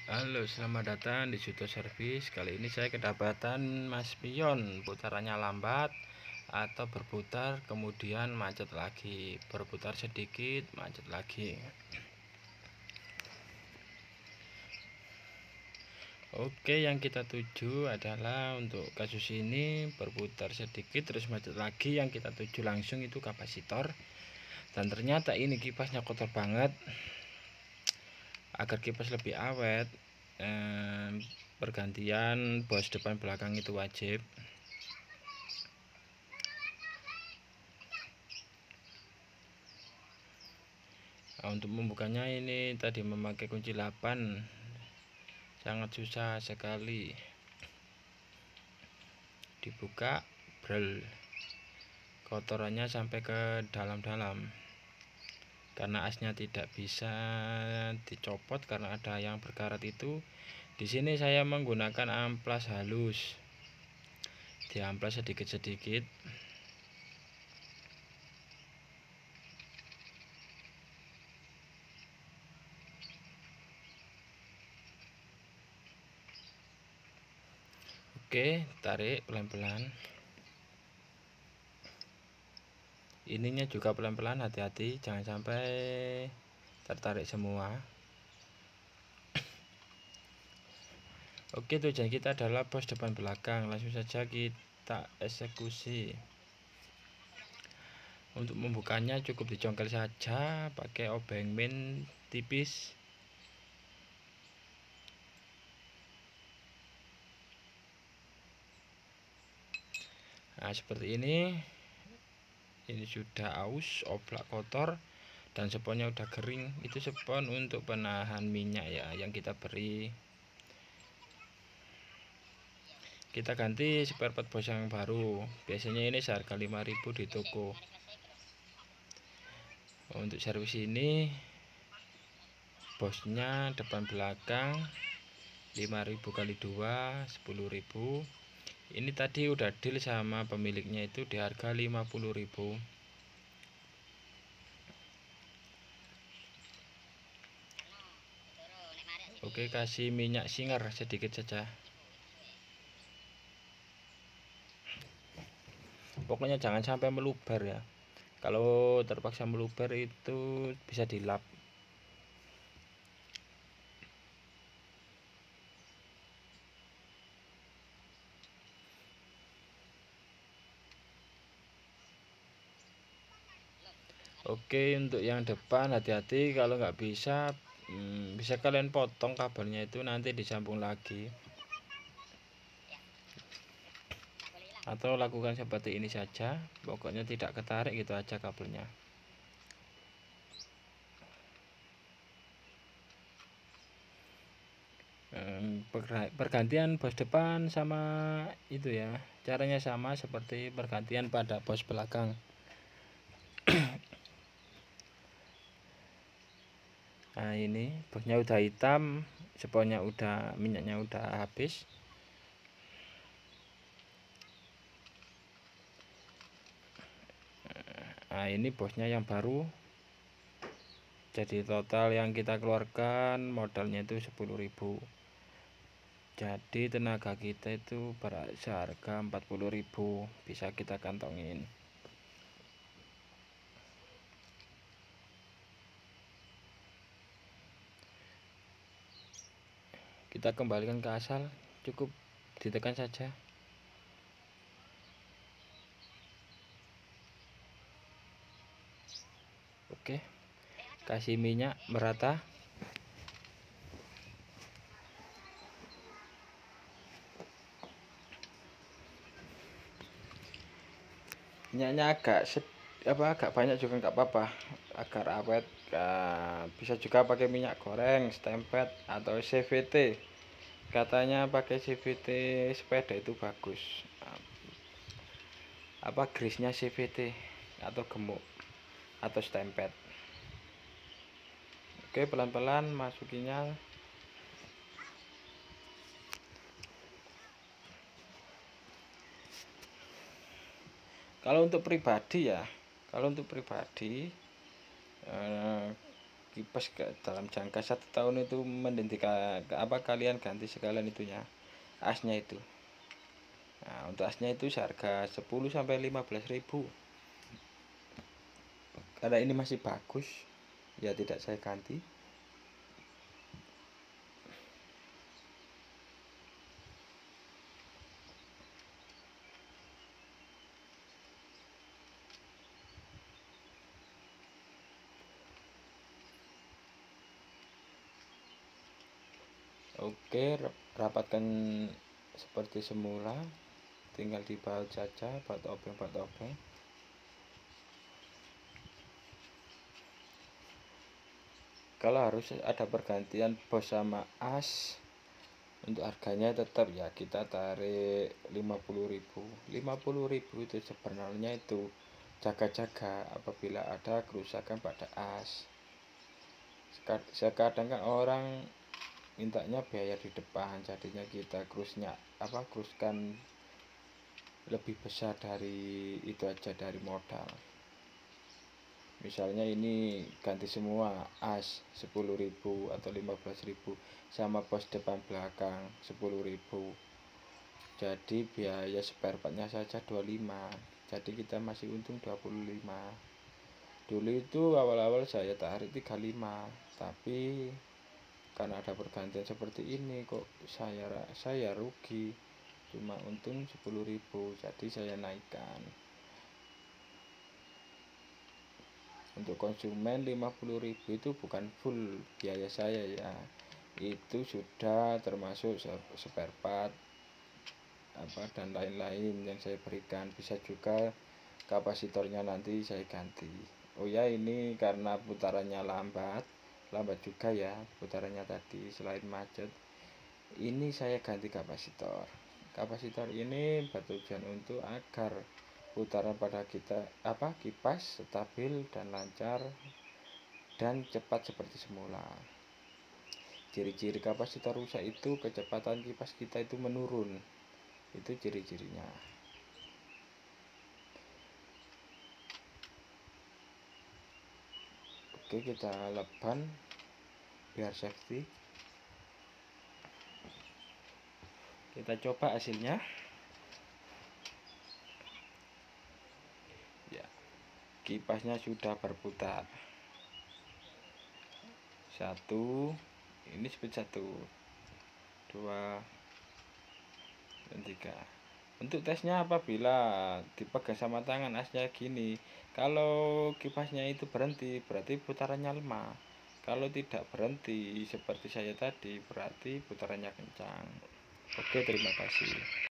Halo, selamat datang di Juto Service. Kali ini saya kedapatan mas pion putarannya lambat atau berputar kemudian macet lagi, berputar sedikit macet lagi. Oke, yang kita tuju adalah untuk kasus ini berputar sedikit terus macet lagi. Yang kita tuju langsung itu kapasitor, dan ternyata ini kipasnya kotor banget. Agar kipas lebih awet, pergantian bos depan belakang itu wajib. Nah, untuk membukanya ini tadi memakai kunci 8, sangat susah sekali. Dibuka, brel, kotorannya sampai ke dalam-dalam. Karena asnya tidak bisa dicopot karena ada yang berkarat itu. Di sini saya menggunakan amplas halus, diamplas sedikit-sedikit. Oke, tarik pelan-pelan. Ininya juga pelan-pelan, hati-hati jangan sampai tertarik semua. Oke, tujuan kita adalah bos depan belakang. Langsung saja kita eksekusi. Untuk membukanya cukup dicongkel saja pakai obeng min tipis. Nah, seperti ini. Ini sudah aus, oblak kotor, dan seponnya udah kering. Itu sepon untuk penahan minyak ya yang kita beri. Kita ganti spare part bos yang baru. Biasanya ini seharga 5.000 di toko. Untuk servis ini bosnya depan belakang 5.000 kali 2 10.000. Ini tadi udah deal sama pemiliknya itu di harga 50.000. Oke, kasih minyak singer sedikit saja. Pokoknya jangan sampai meluber ya. Kalau terpaksa meluber itu bisa dilap. Oke, untuk yang depan hati-hati kalau nggak bisa, bisa kalian potong kabelnya itu nanti disambung lagi. Atau lakukan seperti ini saja, pokoknya tidak ketarik gitu aja kabelnya. Pergantian bos depan sama itu ya, caranya sama seperti pergantian pada bos belakang. Nah, ini bosnya udah hitam, seponnya udah, minyaknya udah habis. Nah, ini bosnya yang baru. Jadi total yang kita keluarkan modalnya itu 10.000. Jadi tenaga kita itu seharga 40.000 bisa kita kantongin. Kita kembalikan ke asal, cukup ditekan saja. Oke, kasih minyak merata. Minyaknya agak banyak juga nggak apa-apa, agar awet. Bisa juga pakai minyak goreng, stempet atau CVT. Katanya pakai CVT sepeda itu bagus. Apa grease-nya CVT atau gemuk atau stempet. Oke, pelan-pelan masukinya. Kalau untuk pribadi ya, kalau untuk pribadi kipas dalam jangka 1 tahun itu mending kalian ganti sekalian itunya, asnya itu. Nah, untuk asnya itu seharga 10 sampai 15.000. Karena ini masih bagus, ya tidak saya ganti. Oke, rapatkan seperti semula, tinggal dibaut saja, baut obeng. Kalau harus ada pergantian bos sama as, untuk harganya tetap ya kita tarik 50.000. 50.000 itu sebenarnya itu jaga-jaga apabila ada kerusakan pada as. Kadang kan orang mintanya biaya di depan, jadinya kita kruskan lebih besar dari itu aja, dari modal. Misalnya ini ganti semua as 10.000 atau 15.000 sama bos depan belakang 10.000, jadi biaya spare partnya saja 25, jadi kita masih untung 25. Dulu itu awal-awal saya tarik 35, tapi karena ada pergantian seperti ini kok saya rugi, cuma untung 10.000, jadi saya naikkan. Untuk konsumen 50.000 itu bukan full biaya saya ya, itu sudah termasuk spare part dan lain-lain yang saya berikan. Bisa juga kapasitornya nanti saya ganti. Oh ya, ini karena putarannya lambat juga ya putarannya tadi. Selain macet, ini saya ganti kapasitor ini bertujuan untuk agar putaran pada kipas stabil dan lancar dan cepat seperti semula. Ciri-ciri kapasitor rusak itu kecepatan kipas kita itu menurun, itu ciri-cirinya. Oke, kita leban biar safety. Kita coba hasilnya. Ya, kipasnya sudah berputar. 1, ini speed 1, 2, dan 3. Untuk tesnya apabila dipegang sama tangan asnya gini, kalau kipasnya itu berhenti berarti putarannya lemah. Kalau tidak berhenti seperti saya tadi berarti putarannya kencang. Oke, terima kasih.